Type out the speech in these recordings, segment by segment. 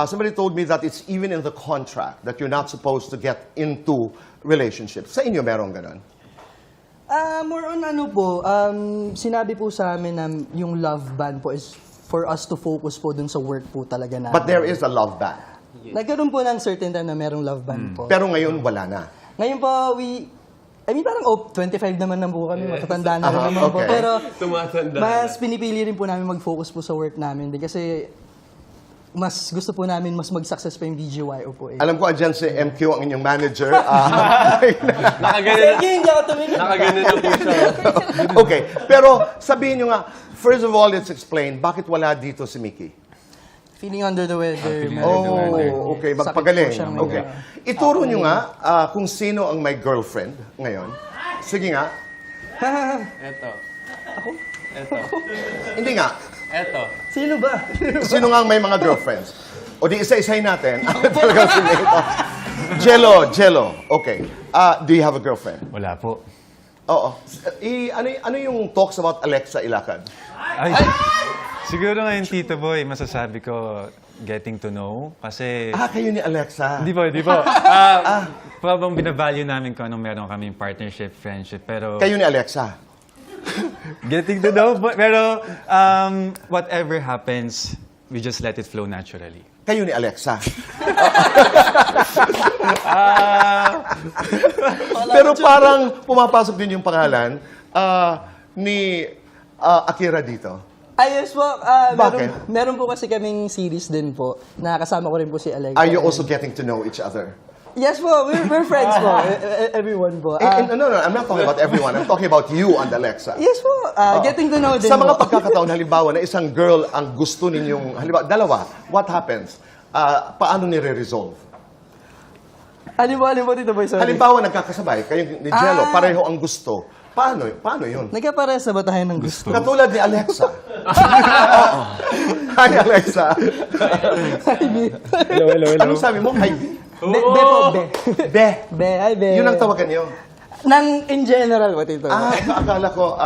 Somebody told me that it's even in the contract that you're not supposed to get into relationships. Sa inyo meron ganun? More on ano po, sinabi po sa amin na yung love ban po is for us to focus po dun sa work po talaga namin. But there is a love ban. Nagkaroon po ng certain time na merong love ban po. Pero ngayon, wala na. Ngayon po, parang 25 naman na po kami, matatanda na rin naman po. Okay. Pero Tumatanda. mas pinipili rin po namin mag-focus po sa work namin din kasi mas gusto po namin mas mag-success pa yung VGYO po eh. Alam ko, andyan si MQ, ang inyong manager. Nakaganon Hindi ako tumingin. nakaganon na po siya. Okay, pero sabihin nyo nga, first of all, let's explain, bakit wala dito si Mickey? Feeling under the weather. Oh, okay, magpagaling. Sakit po siyang Okay. Ituro nyo nga kung sino ang may girlfriend ngayon. Sige nga. Eto. Eto. Hindi nga. Eto. Sino ba? Sino nga ang may mga girlfriends? O di isa-isahin natin. Ano talaga si Nate? Jello. Okay. Do you have a girlfriend? Wala po. Oo. Ano yung talks about Alexa Ilacad? Ay, siguro ngayon, Tito Boy, masasabi ko getting to know. Kasi, Kayo ni Alexa. hindi po. Probably binavalue namin kung anong meron kaming partnership, friendship. Pero, Kayo ni Alexa. getting to know. Pero, whatever happens, we just let it flow naturally. Kayo ni Alexa. Pero parang pumapasok din yung pangalan ni Akira dito. Ayos po. Bakit? Meron po kasi kaming series din po. Nakasama ko rin po si Alexa. Are you also getting to know each other? Yes po. We're friends po. Everyone po. No, I'm not talking about everyone. I'm talking about you and Alexa. Yes po. Getting to know din Sa mga po. pagkakataon, halimbawa, na isang girl ang gusto ninyong, halimbawa, dalawa, what happens? Paano nire-resolve? Ano po dito boy? Sorry. Halimbawa, nagkakasabay, kayo ni Jello, pareho ang gusto. Paano yun? Nagkaparehas na ba tayo ng gusto? Katulad ni Alexa. Oo. Hi, Alexa. Hello. Anong sabi mo? Hi. Be po, be. Be. Be, ay be. Yun ang tawagan niyo. In general po dito. Akala ko,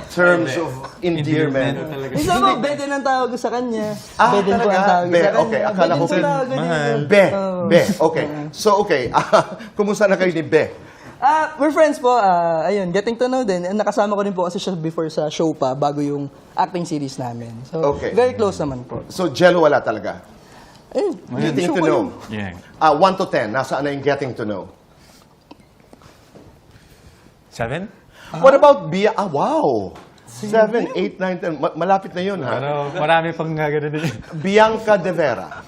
terms of endearment. Minsan po, be din ang tawag ko sa kanya. Ah, Be din po ang talaga? tawag ko Be, sa kanya. okay. Akala ko, Be din po tawagan mahal. niya. Be. Oo. Be. Okay. So, okay. Kumusta na kayo ni Be? We're friends po. Ayun, getting to know din. And nakasama ko rin po kasi siya before sa show pa, bago yung acting series namin. So, Okay. very close naman po. So, Jello wala talaga. Ayun, Getting show to ko know. yun. Yeah. 1 to 10, nasaan na yung getting to know? 7? What about Bia? Wow! 7, 8, 9, 10. Malapit na yun, ha? Pero marami pang gagawin din. Bianca De Vera.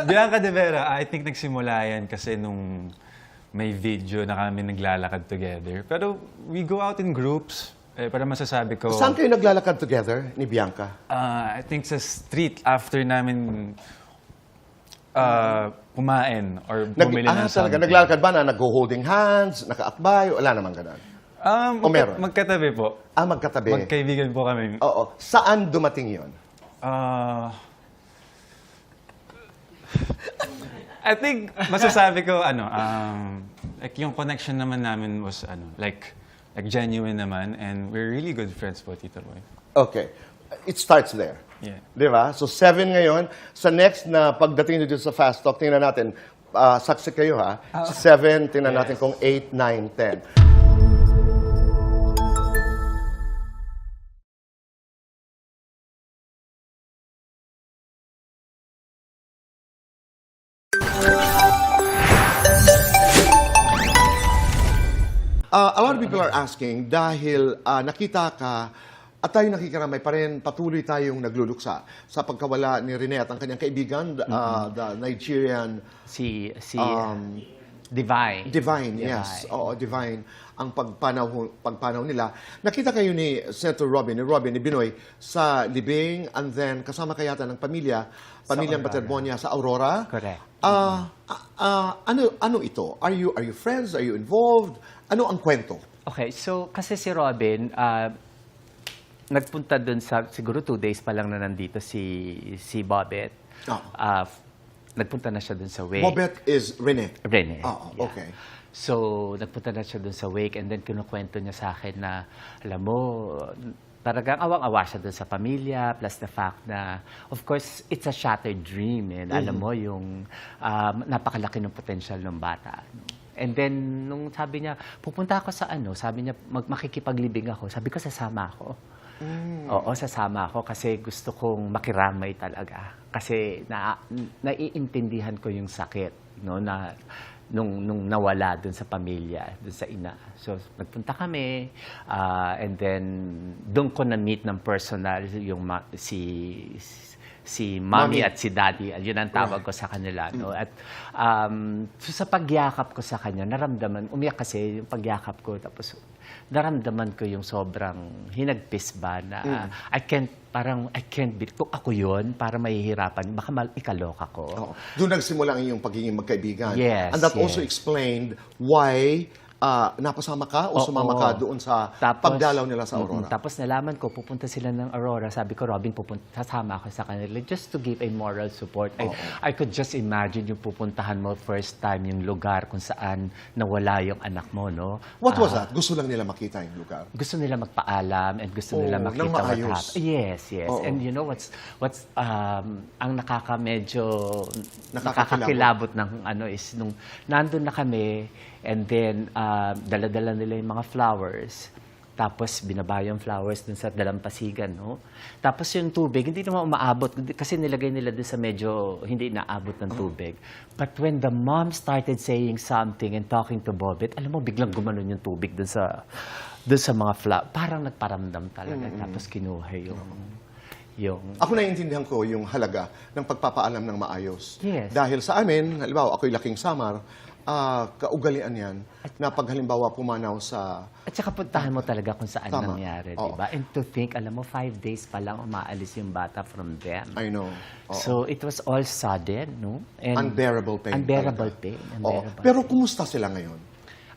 Bianca De Vera, I think nagsimula yan kasi nung may video na kami naglalakad together. Pero we go out in groups. Para masasabi ko, Saan kayo naglalakad together ni Bianca? I think sa street after namin kumain or bumili ng Talaga, something. naglalakad ba na nag-holding hands, nakaakbay, wala naman ganun? O meron? Magkatabi po. Magkatabi. Magkaibigan po kami. Oo. Saan dumating yon? I think masasabi ko like yung connection naman namin was like genuine naman and we're really good friends po, Tito Boy. Okay. It starts there. Yeah. Di ba? So, 7 ngayon. Sa next na pagdating nyo dito sa Fast Talk, tingnan natin. Saksi kayo, ha? 7, tingnan natin kung 8, 9, 10. A lot of people are asking dahil nakita ka at tayo nakikiramay pa rin, patuloy tayong nagluluksa sa pagkawala ni Rene at ang kanyang kaibigan, the Nigerian Si Divine. Divine, yes. Oo, Divine. Ang pagpanaw nila. Nakita kayo ni Senator Robin, ni Binoy, sa libing and then kasama kayata ng pamilyang Baterbonia sa Aurora. Correct. Ano ito? Are you friends? Are you involved? Ano ang kwento? Okay, so kasi si Robin, nagpunta dun sa, siguro 2 days pa lang na nandito si Bobet. Nagpunta na siya dun sa wake. Bobet is Rene. Rene. Okay. So, nagpunta na siya dun sa wake and then kinukwento niya sa akin na, alam mo, talagang awang-awa siya dun sa pamilya, plus the fact na, of course, it's a shattered dream. And alam mo, yung napakalaki ng potential ng bata. And then, nung sabi niya, pupunta ako sa sabi niya, makikipaglibing ako. Sabi ko, sasama ako. Oo, sasama ako kasi gusto kong makiramay talaga. Kasi naiintindihan ko yung sakit, no, na nung nawala dun sa pamilya, dun sa ina. So, nagpunta kami, and then doon ko na-meet ng personal yung si mommy at si daddy. Yun ang tawag ko sa kanila. No? At so sa pagyakap ko sa kanya, naramdaman, umiyak kasi yung pagyakap ko, tapos naramdaman ko yung sobrang hinagpis ba na I can't be, kung ako yun, para mahihirapan, baka ikaloka ko. Oo. Doon nagsimula ang iyong pagiging magkaibigan. Yes, And that yes. also explained why napasama ka o sumama ka doon sa pagdalaw nila sa Aurora. Tapos nalaman ko, pupunta sila ng Aurora. Sabi ko, Robin, sasama ako sa kanila just to give a moral support. I could just imagine yung pupuntahan mo first time yung lugar kung saan nawala yung anak mo, no? What was that? Gusto lang nila makita yung lugar. Gusto nila magpaalam and gusto nila makita nang what maayos. happened. Yes, yes. Oo. And you know what's ang nakakakilabot ng is nung nandun na kami and then dala-dala nila yung mga flowers. Tapos binaba yung flowers dun sa dalampasigan, no? Tapos yung tubig, hindi naman umaabot kasi nilagay nila dun sa medyo hindi inaabot ng tubig. But when the mom started saying something and talking to Bobet, alam mo, biglang gumanon yung tubig dun sa mga flowers. Parang nagparamdam talaga. Tapos kinuha yung Ako naiintindihan ko yung halaga ng pagpapaalam ng maayos. Yes. Dahil sa amin, halimbawa, ako'y laking Samar, kaugalian yan na pag halimbawa pumanaw sa... At saka puntahan mo talaga kung saan Tama. nangyari, Oo. di ba? And to think, alam mo, 5 days pa lang umaalis yung bata from them. I know. Oo. So, it was all sudden, no? And Unbearable pain. Unbearable talaga. pain. Oo. Unbearable Pero kumusta sila ngayon?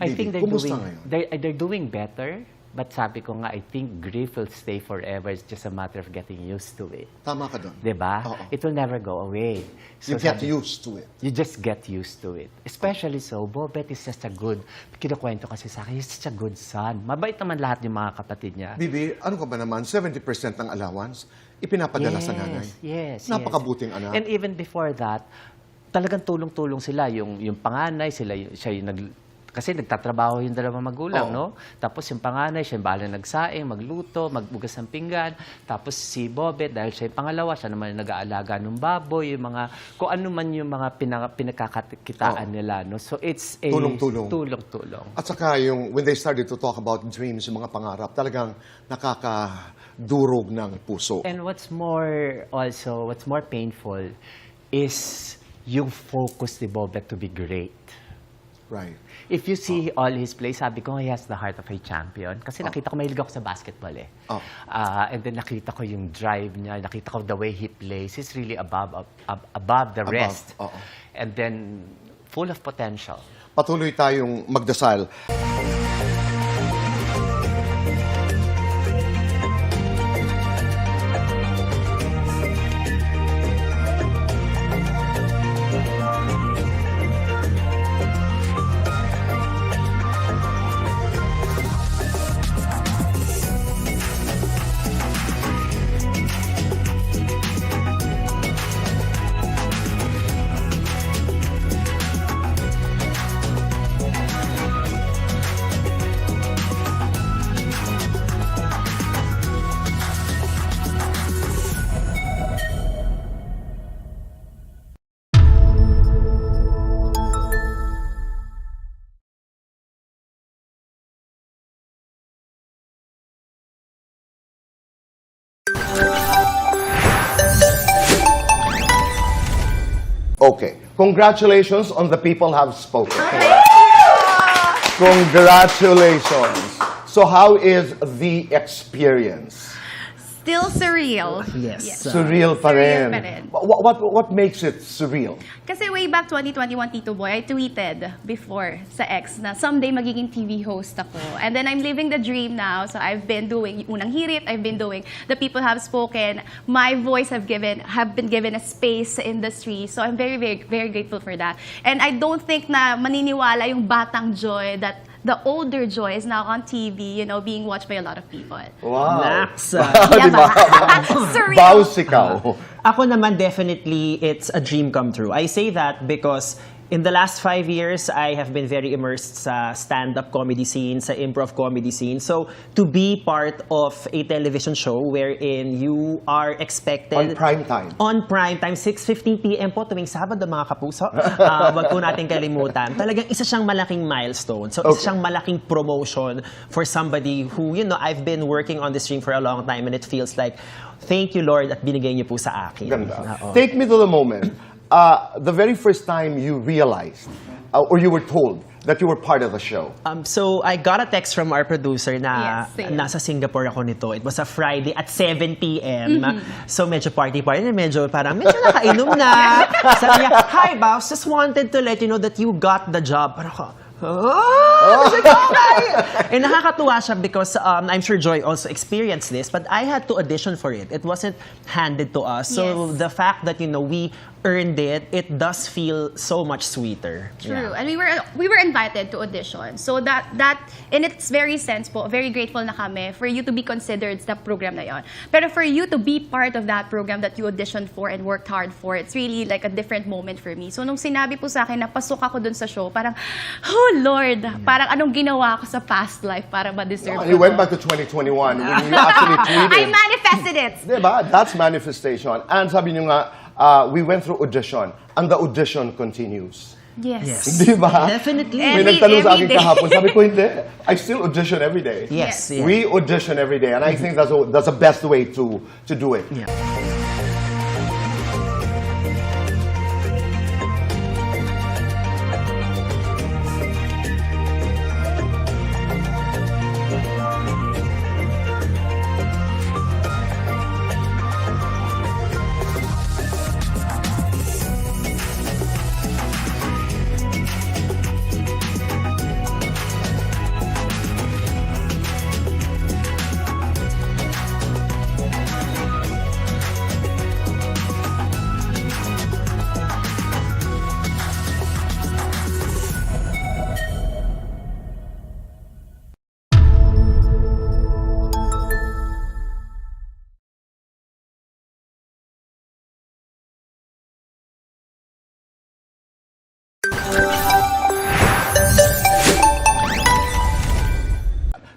I Bibi, think kumusta ngayon? they're doing better. But sabi ko nga, I think grief will stay forever. It's just a matter of getting used to it. Tama ka doon. Di ba? Oo. It will never go away. So You get sabi- used to it. You just get used to it. Especially so, Bobet is just a good, kinukwento kasi sa akin, he's such a good son. Mabait naman lahat yung mga kapatid niya. Bibi, ano ka ba naman? 70% ng allowance, ipinapadala sa nanay. Yes, Napakabuting anak. And even before that, talagang tulong-tulong sila. Yung panganay, siya yung kasi nagtatrabaho yung dalawang magulang, Oo. no? Tapos yung panganay, siya yung bahala nagsaing, magluto, magbugas ng pinggan. Tapos si Bobet, dahil siya yung pangalawa, siya naman yung nag-aalaga ng baboy, yung mga, kung ano man yung mga pinagkakakitaan nila, no? So it's a... Tulong-tulong. Tulong-tulong. At saka yung, when they started to talk about dreams, yung mga pangarap, talagang nakakadurog ng puso. And what's more painful is yung focus ni Bobet to be great. Right. If you see all his plays, sabi ko, he has the heart of a champion. Kasi nakita ko, mahilig ako sa basketball eh. And then nakita ko yung drive niya, nakita ko the way he plays. He's really above the rest. Oo. And then, full of potential. Patuloy tayong magdasal. Okay. Congratulations on the people have spoken. Congratulations. So how is the experience? Still surreal. Yes. Surreal pa rin. Surreal pa rin. What makes it surreal? Kasi way back 2021, Tito Boy, I tweeted before sa X na someday magiging TV host ako. And then I'm living the dream now. So I've been doing Unang Hirit, I've been doing The People Have Spoken. My voice have been given a space sa industry. So I'm very, very, very grateful for that. And I don't think na maniniwala yung batang Joy that the older Joy is now on TV, being watched by a lot of people. Wow. Max. Diba? Surreal. Baus ikaw. Ako naman, definitely, it's a dream come true. I say that because in the last 5 years, I have been very immersed sa stand-up comedy scene, sa improv comedy scene. So, to be part of a television show wherein you are expected... On prime time. On prime time, 6:15 p.m. po tuwing Sabado, mga kapuso. Wag po natin kalimutan. Talagang isa siyang malaking milestone. So, isa siyang malaking promotion for somebody who, I've been working on this dream for a long time and it feels like, thank you, Lord, at binigay niyo po sa akin. Ganda. Oo. Take me to the moment. The very first time you realized or you were told that you were part of the show. So, I got a text from our producer na Yes, same. nasa Singapore ako nito. It was a Friday at 7 p.m. So, medyo party na medyo nakainom na. Sabi niya, hi, boss, just wanted to let you know that you got the job. Parang ako, And nakakatuwa siya because I'm sure Joy also experienced this, but I had to audition for it. It wasn't handed to us. So Yes. the fact that, we earned it, it does feel so much sweeter. True. And we were invited to audition. So that in its very sense po, very grateful na kami for you to be considered sa program na yon. Pero for you to be part of that program that you auditioned for and worked hard for, it's really like a different moment for me. So nung sinabi po sa akin na pasok ako dun sa show, parang, oh Lord, parang anong ginawa ko sa past life para ma-deserve You ko went to? back to 2021 when you actually tweeted. I manifested it! Diba? That's manifestation. And sabi nyo nga, we went through audition and the audition continues. Yes. Diba? Definitely. May Every- nagtanong sa akin every day. kahapon. Sabi ko, hindi. I still audition every day. Yes. Yes. Yeah. We audition every day. And I think that's the best way to do it. Yeah.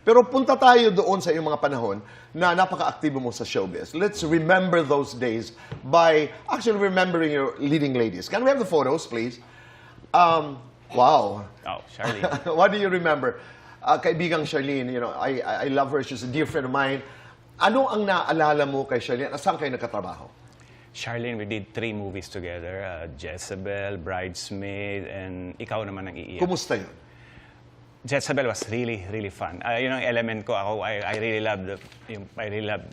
Pero punta tayo doon sa iyong mga panahon na napaka-aktibo mo sa showbiz. Let's remember those days by actually remembering your leading ladies. Can we have the photos, please? Wow. Oh, Charlie. What do you remember? Kaibigang Charlene, I love her. She's a dear friend of mine. Ano ang naalala mo kay Charlene? At saan kayo nagkatrabaho? Charlene, we did 3 movies together. Jezebel, Bridesmaid, and Ikaw Naman Ang Iiyak. Kumusta yun? Jezebel was really, really fun. Yun ang element ko. I really love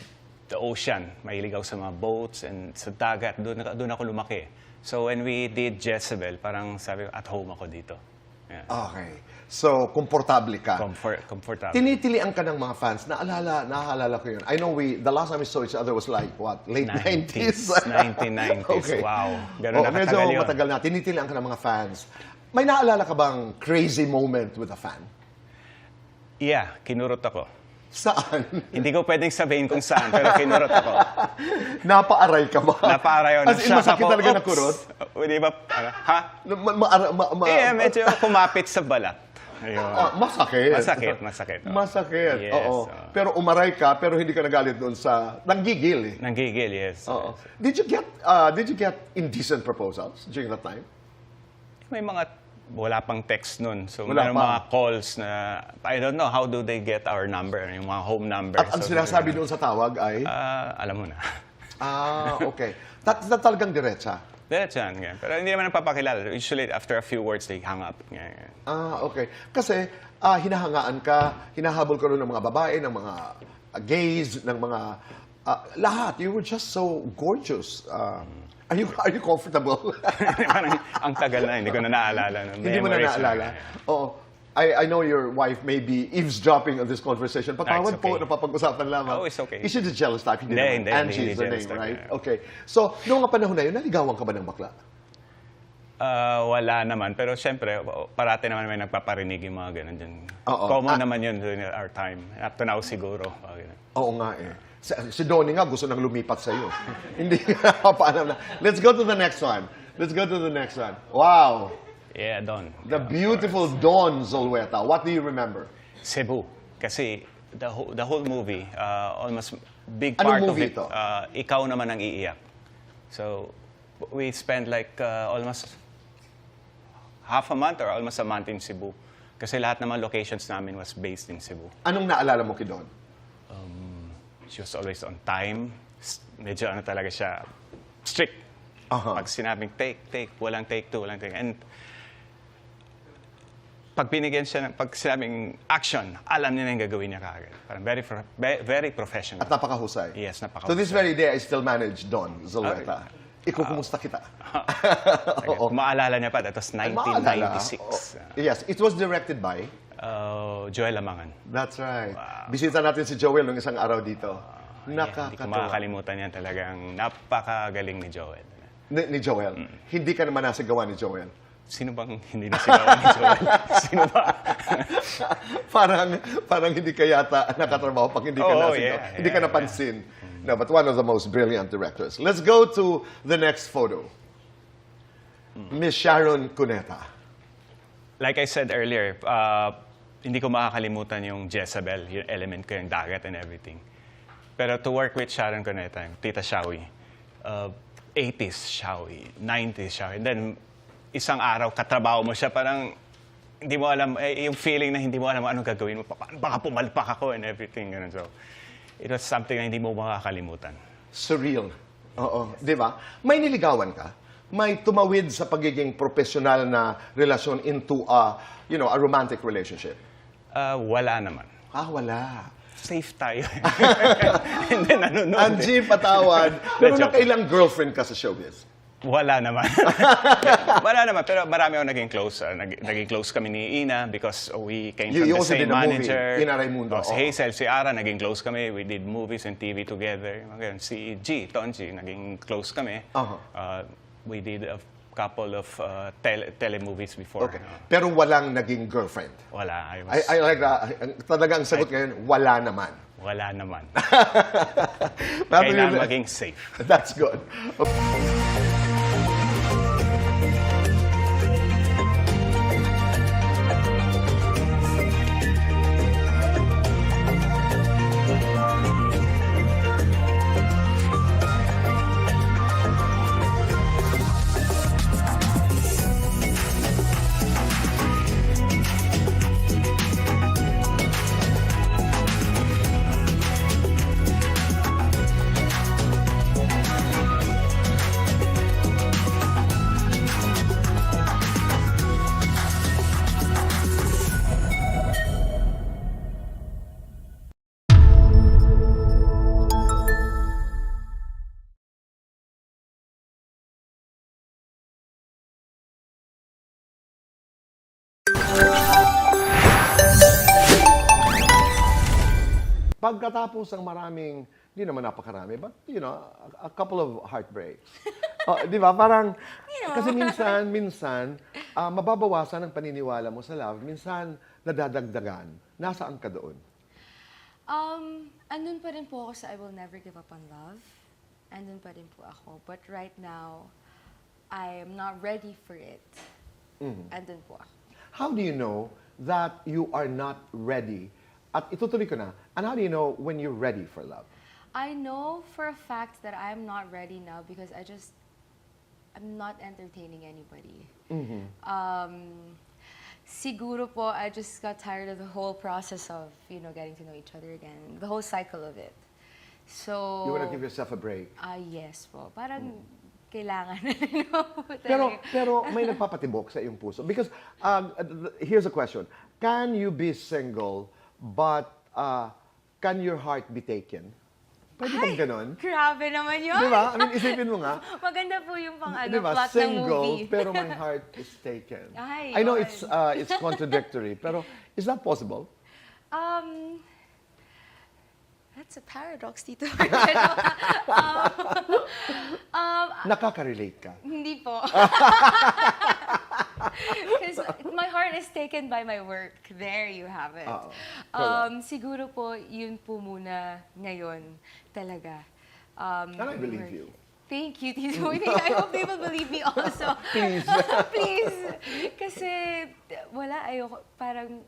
the ocean. Mahilig ako sa mga boats and sa dagat. Doon ako lumaki. So when we did Jezebel, parang sabi ko, at home ako dito. Yeah. Okay. So, komportable ka. Comfortable. Tinitilian ka ng mga fans. Naalala ko yun. I know the last time we saw each other was like, what, late 90s? 1990s. Okay. Wow. Ganun medyo nakatagal yun. matagal na. Tinitilian ka ng mga fans. May naalala ka bang crazy moment with a fan? Yeah, kinurot ako. Saan? Hindi ko pwedeng sabihin kung saan, pero kinurot ako. Napaaray ka ba? Napaaray ako. As in, masakit talaga na kurot? Di ba? Ha? Medyo kumapit sa balat. Ayun. Masakit. Masakit. Oh. Masakit, Yes, oo. oh. Pero umaray ka, pero hindi ka nagalit doon sa... Nanggigil eh. Nanggigil, yes. Oo. Did you get indecent proposals during that time? May mga wala pang text nun. So, Wala may pa. mga calls na, I don't know, how do they get our number, yung mga home number. At ang sinasabi doon sa tawag ay... alam mo na. Okay. Talagang diretsa. That's yan. Ganyan. Pero hindi naman napapakilala. Usually, after a few words, they hang up. Ganyan. Okay. Kasi hinahangaan ka, hinahabol ka rin ng mga babae, ng mga gays, ng mga... lahat. You were just so gorgeous. Are you comfortable? Parang ang tagal na, hindi ko na naalala. Hindi mo na naalala? Oo. I know your wife may be eavesdropping on this conversation. Patawad It's po, okay. napapag-usapan lamang. Oh, it's okay. Is she the jealous type? Hindi naman. Hindi, Angie hindi is the jealous name, type, right? yeah. Okay. So, noong mga panahon na yun, naligawan ka ba ng bakla? Wala naman. Pero syempre, parati naman may nagpaparinig yung mga ganun dyan. Oo. Common naman yun during our time. Up to now siguro. Mga ganun. Oo nga eh. Si Donnie nga gusto nang lumipat sa iyo. Hindi ka paano na. Let's go to the next one. Let's go to the next one. Wow. Yeah, Don. The beautiful Dawn Zulueta. What do you remember? Cebu. Kasi the whole movie, almost big Anong part of movie it, ito? ikaw naman ang iiyak. So, we spent like almost half a month or almost a month in Cebu. Kasi lahat naman locations namin was based in Cebu. Anong naalala mo kay Dawn? She was always on time. Medyo ano talaga siya, strict. Aha. Pag sinabing take, walang take two, walang take. And pag binigyan siya, pag sinabing action, alam niya na yung gagawin niya kaagad. Parang very professional. At napakahusay. Yes, napakahusay. To this very day, I still manage Dawn Zulueta. Ikukumusta kita. Kung maalala niya pa, that was Maalala. 1996. Yes, it was directed by... Joel Amangan. That's right. Bisita natin si Joel nung isang araw dito. Hindi ko Nakakatawa. makakalimutan yan. Talagang napakagaling ni Joel. Ni Joel. Hindi ka naman nasigawan ni Joel. Sino bang hindi nasigawan ni Joel? Sino ba? parang hindi ka yata nakatrabaho pag hindi ka Oh, nasigaw. yeah, Hindi ka yeah, napansin. No, but one of the most brilliant directors. Let's go to the next photo. Miss Sharon Cuneta. Like I said earlier, hindi ko makakalimutan yung Jezebel, yung element ko, yung dagat and everything. Pero to work with Sharon Cuneta, yung Tita Shawi, 80s Shawi, 90s Shawi, and then isang araw katrabaho mo siya, parang hindi mo alam, yung feeling na hindi mo alam anong gagawin mo, baka pumalpak ako and everything. Ganun. So, it was something na hindi mo makakalimutan. Surreal. Oo. Di ba? May niligawan ka? May tumawid sa pagiging professional na relasyon into a romantic relationship? Wala naman. Wala. Safe tayo. And then nanonood. Angie Patawad, pero Joke. nakailang girlfriend ka sa showbiz? Wala naman. Wala naman. Pero marami ako naging close. Naging close kami ni Ina because we came You from the also same did a movie, manager. Ina Raimundo. Si Oo. Hazel, si Ara, naging close kami. We did movies and TV together. Mga ganun. Si Tonji, naging close kami. We did a couple of telemovies before. Okay. Pero walang naging girlfriend? Wala. I like that. Talagang sagot ngayon, wala naman. Wala naman. Pero Kailangan yun- maging safe. That's good. Pagkatapos ng maraming, di naman napakarami, but, a couple of heartbreaks. Di ba? Parang, kasi minsan, mababawasan ang paniniwala mo sa love. Minsan, nadadagdagan. Nasaan ka doon? Andun pa rin po ako sa I Will Never Give Up on Love. Andun pa rin po ako. But right now, I am not ready for it. Andun po ako. How do you know that you are not ready? At itutuloy ko na, and how do you know when you're ready for love? I know for a fact that I'm not ready now because I'm not entertaining anybody. Siguro po, I just got tired of the whole process of, getting to know each other again. The whole cycle of it. So... You want to give yourself a break. Yes po. Parang kailangan. Pero may nagpapatibok sa iyong puso. Because, here's a question. Can you be single, but can your heart be taken? Pwede bang ganon? Grabe naman yun. Di ba? I mean, isipin mo nga. Maganda po yung Di ba? plot ng Single, movie. pero my heart is taken. Ay, I know yun. it's contradictory, pero is that possible? That's It's a paradox, Tito. Nakaka-relate ka? Hindi po. Because my heart is taken by my work. There you have it. Oo. Siguro po, yun po muna ngayon talaga. And I believe you. Thank you, Tito. I hope they will believe me also. Please. Please. Kasi wala, ayoko, parang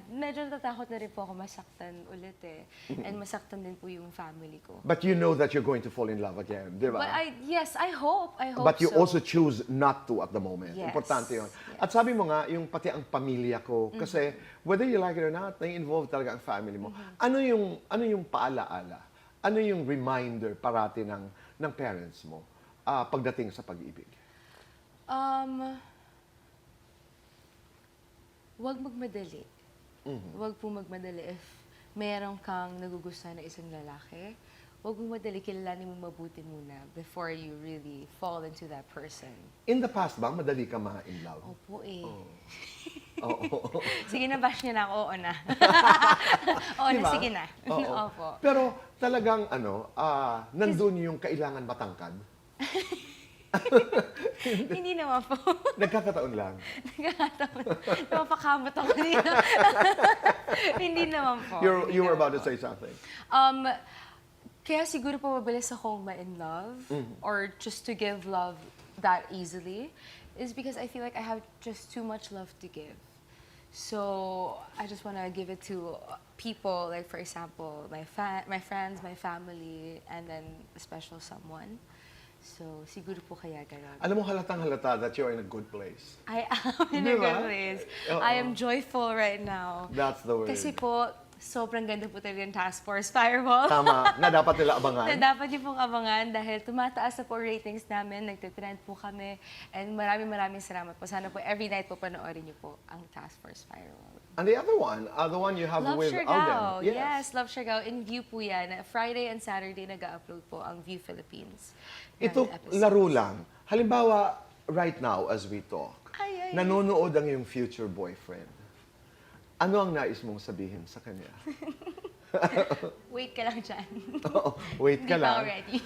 medyo natatakot na rin po ako masaktan ulit eh. And masaktan din po yung family ko. But you know that you're going to fall in love again, di ba? But yes, I hope But you so. also choose not to at the moment. Yes. Importante yun. Yes. At sabi mo nga, yung pati ang pamilya ko, kasi whether you like it or not, nai-involve talaga ang family mo. Ano yung paalaala? Ano yung reminder parati ng parents mo pagdating sa pag-ibig? Huwag magmadali. Huwag po magmadali. If meron kang nagugustuhan na isang lalaki, huwag mong madali, kilalanin mo mabuti muna before you really fall into that person. In the past ba, madali ka ma-in love? Opo eh. Oo. Sige na, bash niya na ako. Oo na. Oo na, Diba? sige na. Oo. Opo. Pero talagang nandun yung kailangan matangkad. Hindi naman po. Nagkakataon lang. Napapakamot ako dito. Hindi naman po. You were about to say something. Kaya siguro po mabilis akong ma-in love or just to give love that easily is because I feel like I have just too much love to give. So I just want to give it to people, like for example, my friends, my family, and then a special someone. So siguro po kaya ganun. Alam mo, halatang-halata that you're in a good place. I am in a Di ba? good place. Oo. I am joyful right now. That's the word. Kasi po, sobrang ganda po talaga ng Task Force Firewall. Tama, na dapat nila abangan. Na dapat niyo pong abangan dahil tumataas na po ratings namin, nagtitrend po kami, and maraming salamat po. Sana po every night po panoorin niyo po ang Task Force Firewall. And the other one, the one you have Love with Siargao. Alden. Yes, Love Siargao. In View po yan. Friday and Saturday nag-upload po ang View Philippines. Ito, Ng episodes. laro lang. Halimbawa, right now, as we talk, Ay. nanonood ang iyong future boyfriend. Ano ang nais mong sabihin sa kanya? Wait ka lang dyan. Wait ka Hindi pa lang. ako ready.